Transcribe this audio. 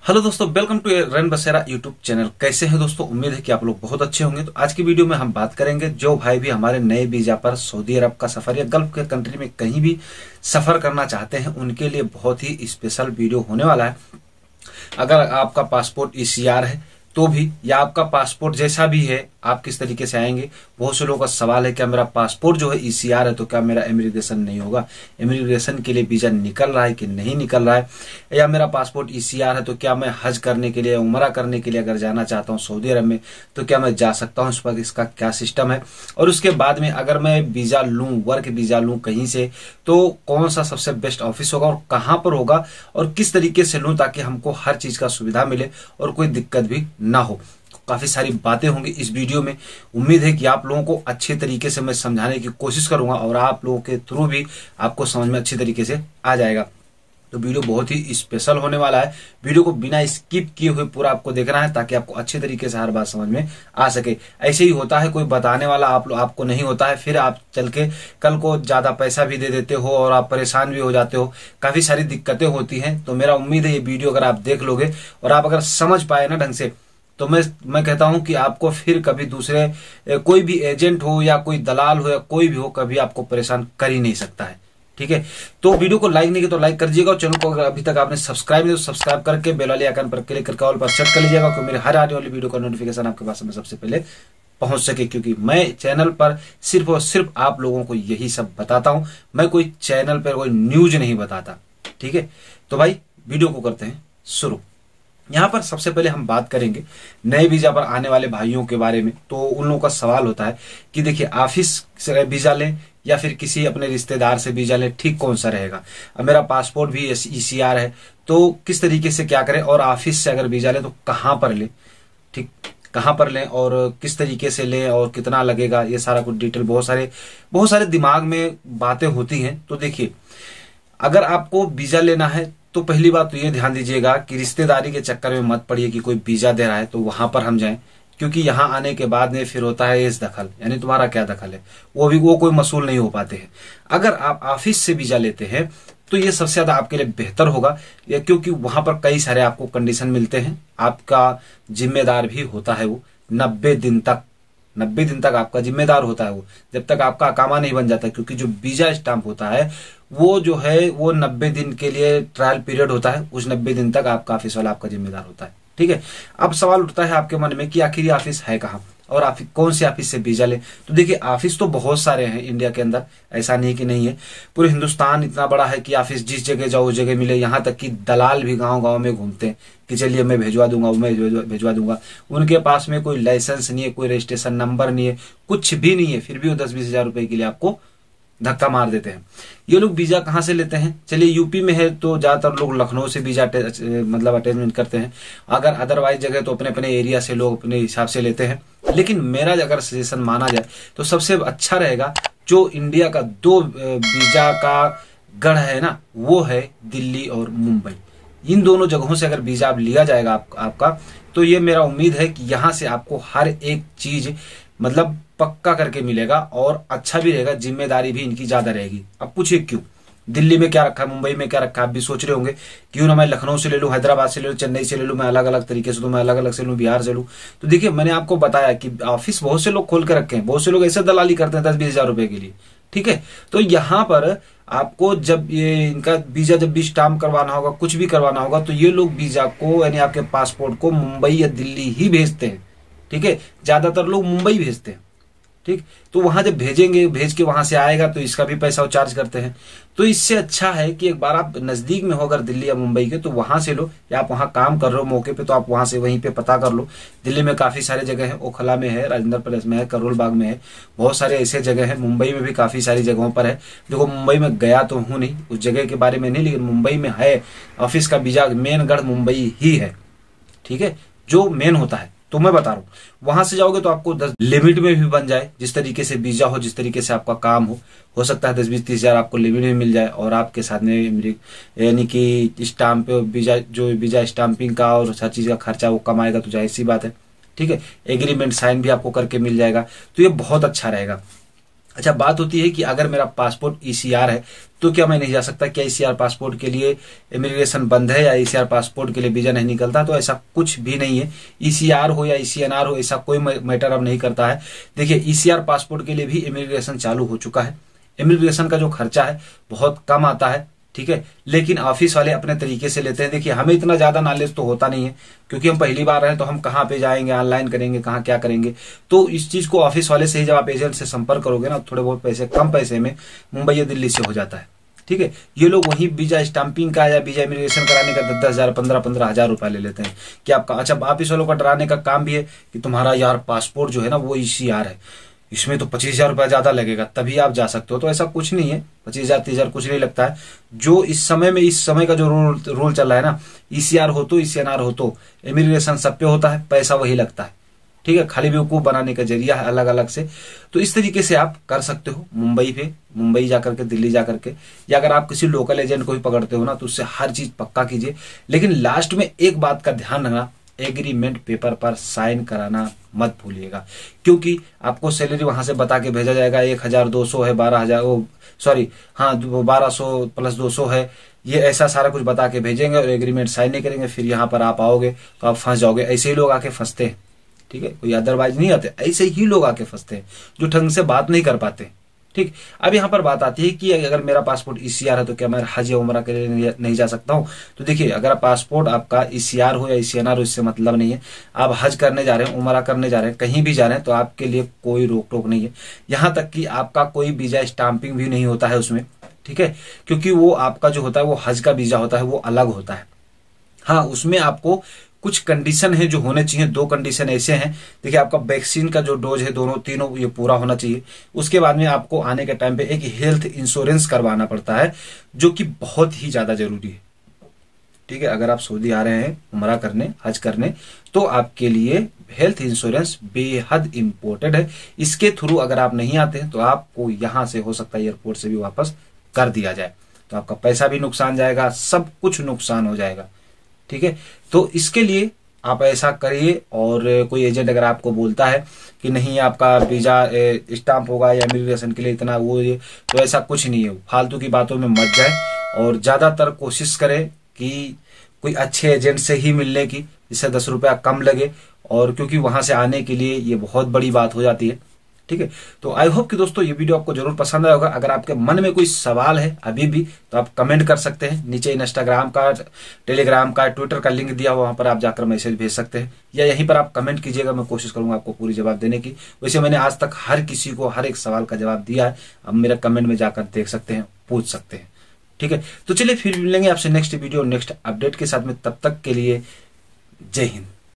Hello दोस्तों, welcome to run बसेरा YouTube channel. कैसे हैं दोस्तों? उम्मीद है कि आप लोग बहुत अच्छे होंगे। तो आज की वीडियो में हम बात करेंगे जो भाई भी हमारे नए वीजा पर सऊदी अरब का सफर या गल्फ के कंट्री में कहीं भी सफर करना चाहते हैं, उनके लिए बहुत ही स्पेशल वीडियो होने वाला है। अगर आपका पासपोर्ट ईसीआर है तो भी, या आपका पासपोर्ट जैसा भी है, आप किस तरीके से आएंगे। बहुत से लोगों का सवाल है, क्या मेरा पासपोर्ट जो है ईसीआर है तो क्या मेरा इमिग्रेशन नहीं होगा, इमिग्रेशन के लिए वीजा निकल रहा है कि नहीं निकल रहा है, या मेरा पासपोर्ट ईसीआर है तो क्या मैं हज करने के लिए, उमरा करने के लिए अगर जाना चाहता हूँ सऊदी अरब में तो क्या मैं जा सकता हूँ, इस पर इसका क्या सिस्टम है। और उसके बाद में अगर मैं वीजा लूँ, वर्क वीजा लूँ कहीं से, तो कौन सा सबसे बेस्ट ऑफिस होगा और कहाँ पर होगा और किस तरीके से लूँ ताकि हमको हर चीज का सुविधा मिले और कोई दिक्कत भी ना हो। काफी सारी बातें होंगी इस वीडियो में। उम्मीद है कि आप लोगों को अच्छे तरीके से मैं समझाने की कोशिश करूंगा और आप लोगों के थ्रू भी आपको समझ में अच्छी तरीके से आ जाएगा। तो वीडियो बहुत ही स्पेशल होने वाला है। वीडियो को बिना स्किप किए हुए पूरा आपको देखना है ताकि आपको अच्छे तरीके से हर बात समझ में आ सके। ऐसे ही होता है, कोई बताने वाला आपको नहीं होता है, फिर आप चल के कल को ज्यादा पैसा भी दे देते हो और आप परेशान भी हो जाते हो, काफी सारी दिक्कतें होती हैं। तो मेरा उम्मीद है ये वीडियो अगर आप देख लोगे और आप अगर समझ पाए ना ढंग से, तो मैं कहता हूं कि आपको फिर कभी दूसरे कोई भी एजेंट हो या कोई दलाल हो या कोई भी हो, कभी आपको परेशान कर ही नहीं सकता है। ठीक है, तो वीडियो को लाइक नहीं किया तो लाइक कर दीजिएगा और चैनल को अगर अभी तक आपने सब्सक्राइब नहीं तो सब्सक्राइब करके बेल वाले आइकन पर क्लिक करके ऑल पर सेट कर लीजिएगा, क्योंकि मेरे हर आने वाली वीडियो का नोटिफिकेशन आपके पास में सबसे पहले पहुंच सके। क्योंकि मैं चैनल पर सिर्फ और सिर्फ आप लोगों को यही सब बताता हूं, मैं कोई चैनल पर कोई न्यूज नहीं बताता। ठीक है, तो भाई वीडियो को करते हैं शुरू। यहाँ पर सबसे पहले हम बात करेंगे नए वीजा पर आने वाले भाइयों के बारे में। तो उन लोगों का सवाल होता है कि देखिए, ऑफिस से वीजा लें या फिर किसी अपने रिश्तेदार से वीजा लें, ठीक कौन सा रहेगा। अब मेरा पासपोर्ट भी ईसीआर है तो किस तरीके से क्या करें, और ऑफिस से अगर वीजा लें तो कहाँ पर लें, ठीक कहाँ पर लें और किस तरीके से लें और कितना लगेगा, ये सारा कुछ डिटेल बहुत सारे दिमाग में बातें होती हैं। तो देखिए, अगर आपको वीजा लेना है तो पहली बात तो ये ध्यान दीजिएगा कि रिश्तेदारी के चक्कर में मत पड़िए कि कोई वीजा दे रहा है तो वहां पर हम जाएं, क्योंकि यहाँ आने के बाद में फिर होता है इस दखल, यानी तुम्हारा क्या दखल है, वो कोई मसूल नहीं हो पाते हैं। अगर आप ऑफिस से वीजा लेते हैं तो ये सबसे ज्यादा आपके लिए बेहतर होगा, या क्योंकि वहां पर कई सारे आपको कंडीशन मिलते हैं, आपका जिम्मेदार भी होता है वो 90 दिन तक आपका जिम्मेदार होता है वो, जब तक आपका अकामा नहीं बन जाता। क्योंकि जो वीजा स्टाम्प होता है वो जो है वो 90 दिन के लिए ट्रायल पीरियड होता है, उस 90 दिन तक आपका ऑफिस वाला आपका जिम्मेदार होता है। ठीक है, अब सवाल उठता है आपके मन में कि आखिर ऑफिस है कहाँ और ऑफिस कौन से ऑफिस से वीजा ले। तो देखिए, ऑफिस तो बहुत सारे हैं इंडिया के अंदर, ऐसा नहीं कि नहीं है। पूरे हिंदुस्तान इतना बड़ा है कि ऑफिस जिस जगह जाओ उस जगह मिले। यहाँ तक कि दलाल भी गांव गांव में घूमते हैं कि चलिए मैं भिजवा दूंगा, मैं भिजवा दूंगा। उनके पास में कोई लाइसेंस नहीं है, कोई रजिस्ट्रेशन नंबर नहीं है, कुछ भी नहीं है, फिर भी वो 10-20 हजार रुपए के लिए आपको धक्का मार देते हैं। ये लोग वीजा कहाँ से लेते हैं? चलिए, यूपी में है तो ज्यादातर लोग लखनऊ से वीजा मतलब अटैचमेंट करते हैं। अगर अदरवाइज जगह तो अपने अपने एरिया से लोग अपने हिसाब से लेते हैं। लेकिन मेरा अगर सजेशन माना जाए तो सबसे अच्छा रहेगा, जो इंडिया का 2 वीजा का गढ़ है ना, वो है दिल्ली और मुंबई। इन दोनों जगहों से अगर वीजा लिया जाएगा आपका, तो ये मेरा उम्मीद है कि यहाँ से आपको हर एक चीज मतलब पक्का करके मिलेगा और अच्छा भी रहेगा, जिम्मेदारी भी इनकी ज्यादा रहेगी। अब पूछिए क्यों, दिल्ली में क्या रखा है, मुंबई में क्या रखा है, आप भी सोच रहे होंगे क्यों ना मैं लखनऊ से ले लूं, हैदराबाद से ले लूं, चेन्नई से ले लूं, मैं अलग अलग तरीके से लूं, मैं अलग अलग से लूं, बिहार से लूं। तो देखिए, मैंने आपको बताया कि ऑफिस बहुत से लोग खोल के रखे हैं, बहुत से लोग ऐसे दलाली करते हैं 10-20 हजार रुपए के लिए। ठीक है, तो यहाँ पर आपको जब ये इनका वीजा जब भी स्टाम्प करवाना होगा, कुछ भी करवाना होगा, तो ये लोग वीजा को यानी आपके पासपोर्ट को मुंबई या दिल्ली ही भेजते हैं। ठीक है, ज्यादातर लोग मुंबई भेजते हैं। ठीक, तो वहां जब भेजेंगे, भेज के वहां से आएगा तो इसका भी पैसा वो चार्ज करते हैं। तो इससे अच्छा है कि एक बार आप नजदीक में हो अगर दिल्ली या मुंबई के, तो वहां से लो, या आप वहां काम कर रहे हो मौके पे तो आप वहां से वहीं पे पता कर लो। दिल्ली में काफी सारे जगह है, ओखला में है, राजेंद्र पैलेस में है, करोल बाग में है, बहुत सारे ऐसे जगह है। मुंबई में भी काफी सारी जगहों पर है। देखो, मुंबई में गया तो हूं नहीं, उस जगह के बारे में नहीं, लेकिन मुंबई में है ऑफिस का वीजा, मेन गढ़ मुंबई ही है। ठीक है, जो मेन होता है। तो मैं बता रहा हूं, वहां से जाओगे तो आपको 10 लिमिट में भी बन जाए, जिस तरीके से वीजा हो, जिस तरीके से आपका काम हो सकता है 10-20-30 हजार आपको लिमिट में मिल जाए। और आपके साथ में यानी कि स्टाम्प वीजा, जो वीजा स्टाम्पिंग का और हर चीज का खर्चा वो कमाएगा, तो जाहिर सी बात है। ठीक है, एग्रीमेंट साइन भी आपको करके मिल जाएगा, तो ये बहुत अच्छा रहेगा। अच्छा, बात होती है कि अगर मेरा पासपोर्ट ईसीआर है तो क्या मैं नहीं जा सकता? क्या ईसीआर पासपोर्ट के लिए इमिग्रेशन बंद है या ईसीआर पासपोर्ट के लिए वीजा नहीं निकलता? तो ऐसा कुछ भी नहीं है। ईसीआर हो या ईसीएनआर हो, ऐसा कोई मैटर अब नहीं करता है। देखिए, ईसीआर पासपोर्ट के लिए भी इमिग्रेशन चालू हो चुका है। इमिग्रेशन का जो खर्चा है बहुत कम आता है, ठीक है, लेकिन ऑफिस वाले अपने तरीके से लेते हैं। देखिए, हमें इतना ज्यादा नॉलेज तो होता नहीं है, क्योंकि हम पहली बार हैं, तो हम कहाँ पे जाएंगे, ऑनलाइन करेंगे, कहाँ क्या करेंगे। तो इस चीज को ऑफिस वाले से ही जब आप एजेंट से संपर्क करोगे ना, थोड़े बहुत पैसे, कम पैसे में मुंबई या दिल्ली से हो जाता है, ठीक है। ये लोग वही वीजा स्टाम्पिंग का या वीजा इमिग्रेशन कराने का 10,000 15,000 रुपया ले लेते हैं कि आपका। अच्छा, ऑफिस वालों का डराने का काम भी है कि तुम्हारा यार पासपोर्ट जो है ना वो ईसीआर है, इसमें तो 25,000 रुपया ज्यादा लगेगा, तभी आप जा सकते हो। तो ऐसा कुछ नहीं है, 25,000 30,000 कुछ नहीं लगता है। जो इस समय का जो रूल चल रहा है ना, ईसीआर हो तो ईसीएनआर हो तो इमिग्रेशन सब पे होता है, पैसा वही लगता है, ठीक है। खाली बेवकूफ बनाने का जरिया है अलग अलग से। तो इस तरीके से आप कर सकते हो मुंबई जाकर के, दिल्ली जाकर के, या अगर आप किसी लोकल एजेंट को भी पकड़ते हो ना, तो उससे हर चीज पक्का कीजिए। लेकिन लास्ट में एक बात का ध्यान रखना, एग्रीमेंट पेपर पर साइन कराना मत भूलिएगा, क्योंकि आपको सैलरी वहां से बता के भेजा जाएगा 1,200 है, 12,000, सॉरी हाँ 1200 प्लस 200 है, ये ऐसा सारा कुछ बता के भेजेंगे और एग्रीमेंट साइन नहीं करेंगे। फिर यहाँ पर आप आओगे तो आप फंस जाओगे। ऐसे ही लोग आके फंसते हैं, ठीक है, कोई अदरवाइज नहीं आते, ऐसे ही लोग आके फंसते हैं जो ढंग से बात नहीं कर पाते, ठीक। अब यहाँ पर बात आती है कि अगर मेरा पासपोर्ट ईसीआर है तो क्या मैं हज या उमरा के लिए नहीं जा सकता हूँ? तो देखिए, अगर पासपोर्ट आपका ईसीआर हो या ईसीएनआर हो, इससे मतलब नहीं है। आप हज करने जा रहे हैं, उमरा करने जा रहे हैं, कहीं भी जा रहे हैं, तो आपके लिए कोई रोक टोक नहीं है। यहाँ तक कि आपका कोई वीजा स्टाम्पिंग भी नहीं होता है उसमें, ठीक है, क्योंकि वो आपका जो होता है वो हज का वीजा होता है, वो अलग होता है। हाँ, उसमें आपको कुछ कंडीशन है जो होने चाहिए। 2 कंडीशन ऐसे हैं। देखिए, आपका वैक्सीन का जो डोज है, दोनों तीनों ये पूरा होना चाहिए। उसके बाद में आपको आने के टाइम पे एक हेल्थ इंश्योरेंस करवाना पड़ता है, जो कि बहुत ही ज्यादा जरूरी है, ठीक है। अगर आप सऊदी आ रहे हैं उमरा करने, हज करने, तो आपके लिए हेल्थ इंश्योरेंस बेहद इंपॉर्टेंट है। इसके थ्रू अगर आप नहीं आते हैं तो आपको यहां से हो सकता है एयरपोर्ट से भी वापस कर दिया जाए, तो आपका पैसा भी नुकसान जाएगा, सब कुछ नुकसान हो जाएगा, ठीक है। तो इसके लिए आप ऐसा करिए। और कोई एजेंट अगर आपको बोलता है कि नहीं आपका वीजा स्टाम्प होगा या इमिग्रेशन के लिए इतना वो ये, तो ऐसा कुछ नहीं है। फालतू की बातों में मत जाए और ज्यादातर कोशिश करें कि कोई अच्छे एजेंट से ही मिलने की, जिससे 10 रुपया कम लगे, और क्योंकि वहां से आने के लिए ये बहुत बड़ी बात हो जाती है, ठीक है। तो आई होप कि दोस्तों ये वीडियो आपको जरूर पसंद आया होगा। अगर आपके मन में कोई सवाल है अभी भी, तो आप कमेंट कर सकते हैं। नीचे इंस्टाग्राम का, टेलीग्राम का, ट्विटर का लिंक दिया हुआ, वहां पर आप जाकर मैसेज भेज सकते हैं, या यहीं पर आप कमेंट कीजिएगा। मैं कोशिश करूंगा आपको पूरी जवाब देने की। वैसे मैंने आज तक हर किसी को हर एक सवाल का जवाब दिया है। अब मेरा कमेंट में जाकर देख सकते हैं, पूछ सकते हैं, ठीक है। तो चलिए फिर मिलेंगे आपसे नेक्स्ट वीडियो, नेक्स्ट अपडेट के साथ में। तब तक के लिए जय हिंद।